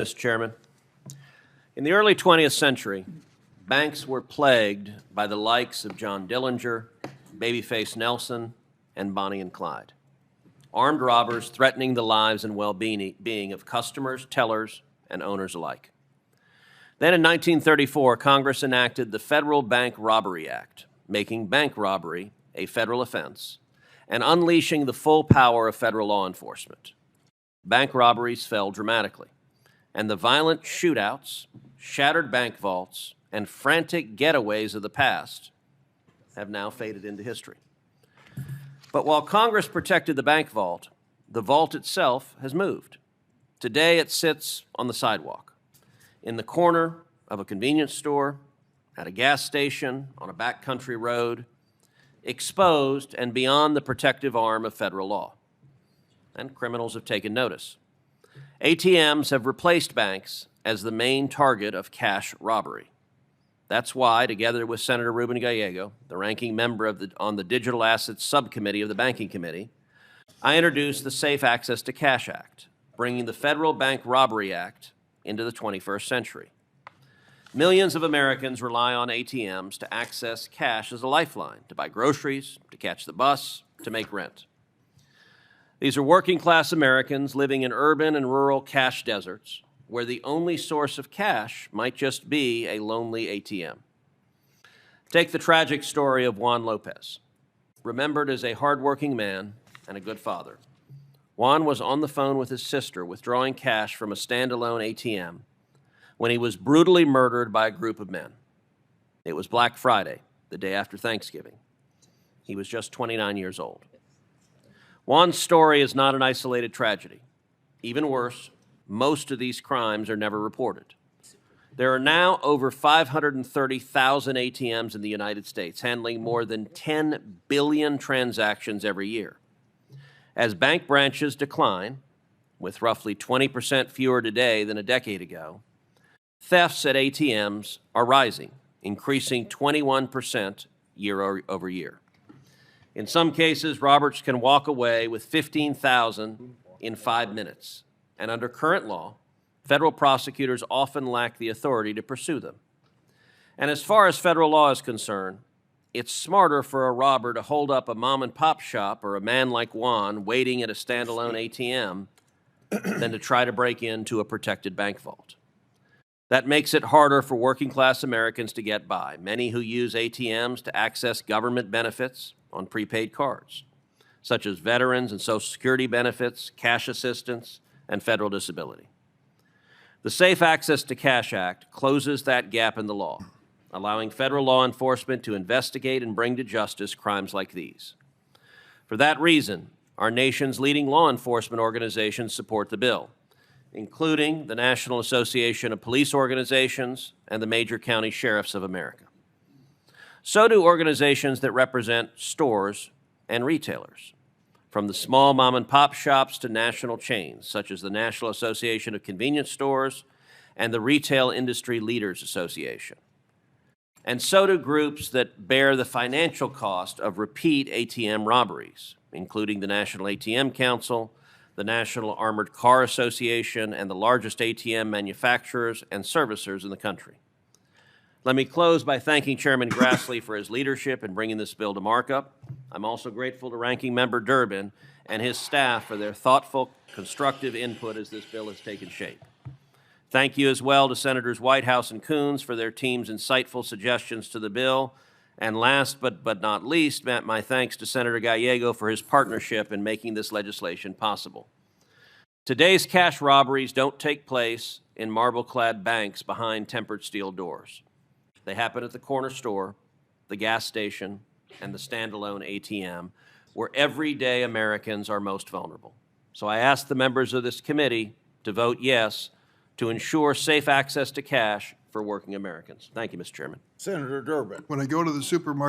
Mr. Chairman. In the early 20th century, banks were plagued by the likes of John Dillinger, Babyface Nelson, and Bonnie and Clyde. Armed robbers threatening the lives and well-being of customers, tellers, and owners alike. Then in 1934, Congress enacted the Federal Bank Robbery Act, making bank robbery a federal offense and unleashing the full power of federal law enforcement. Bank robberies fell dramatically, and the violent shootouts, shattered bank vaults, and frantic getaways of the past have now faded into history. But while Congress protected the bank vault itself has moved. Today it sits on the sidewalk, in the corner of a convenience store, at a gas station, on a backcountry road, exposed and beyond the protective arm of federal law. And criminals have taken notice. ATMs have replaced banks as the main target of cash robbery. That's why, together with Senator Ruben Gallego, the ranking member on the Digital Assets Subcommittee of the Banking Committee, I introduced the Safe Access to Cash Act, bringing the Federal Bank Robbery Act into the 21st century. Millions of Americans rely on ATMs to access cash as a lifeline, to buy groceries, to catch the bus, to make rent. These are working-class Americans living in urban and rural cash deserts, where the only source of cash might just be a lonely ATM. Take the tragic story of Juan Lopez, remembered as a hardworking man and a good father. Juan was on the phone with his sister withdrawing cash from a standalone ATM when he was brutally murdered by a group of men. It was Black Friday, the day after Thanksgiving. He was just 29 years old. Juan's story is not an isolated tragedy. Even worse, most of these crimes are never reported. There are now over 530,000 ATMs in the United States, handling more than 10 billion transactions every year. As bank branches decline, with roughly 20% fewer today than a decade ago, thefts at ATMs are rising, increasing 21% year over year. In some cases, robbers can walk away with $15,000 in 5 minutes. And under current law, federal prosecutors often lack the authority to pursue them. And as far as federal law is concerned, it's smarter for a robber to hold up a mom-and-pop shop or a man like Juan waiting at a standalone ATM than to try to break into a protected bank vault. That makes it harder for working-class Americans to get by, many who use ATMs to access government benefits on prepaid cards, such as veterans and Social Security benefits, cash assistance, and federal disability. The Safe Access to Cash Act closes that gap in the law, allowing federal law enforcement to investigate and bring to justice crimes like these. For that reason, our nation's leading law enforcement organizations support the bill, including the National Association of Police Organizations and the major county sheriffs of America. So do organizations that represent stores and retailers, from the small mom-and-pop shops to national chains, such as the National Association of Convenience Stores and the Retail Industry Leaders Association. And so do groups that bear the financial cost of repeat ATM robberies, including the National ATM Council, the National Armored Car Association, and the largest ATM manufacturers and servicers in the country. Let me close by thanking Chairman Grassley for his leadership in bringing this bill to markup. I'm also grateful to Ranking Member Durbin and his staff for their thoughtful, constructive input as this bill has taken shape. Thank you as well to Senators Whitehouse and Coons for their team's insightful suggestions to the bill. And last but not least, my thanks to Senator Gallego for his partnership in making this legislation possible. Today's cash robberies don't take place in marble-clad banks behind tempered steel doors. They happen at the corner store, the gas station, and the standalone ATM, where everyday Americans are most vulnerable. So I ask the members of this committee to vote yes to ensure safe access to cash for working Americans. Thank you, Mr. Chairman. Senator Durbin. When I go to the supermarket,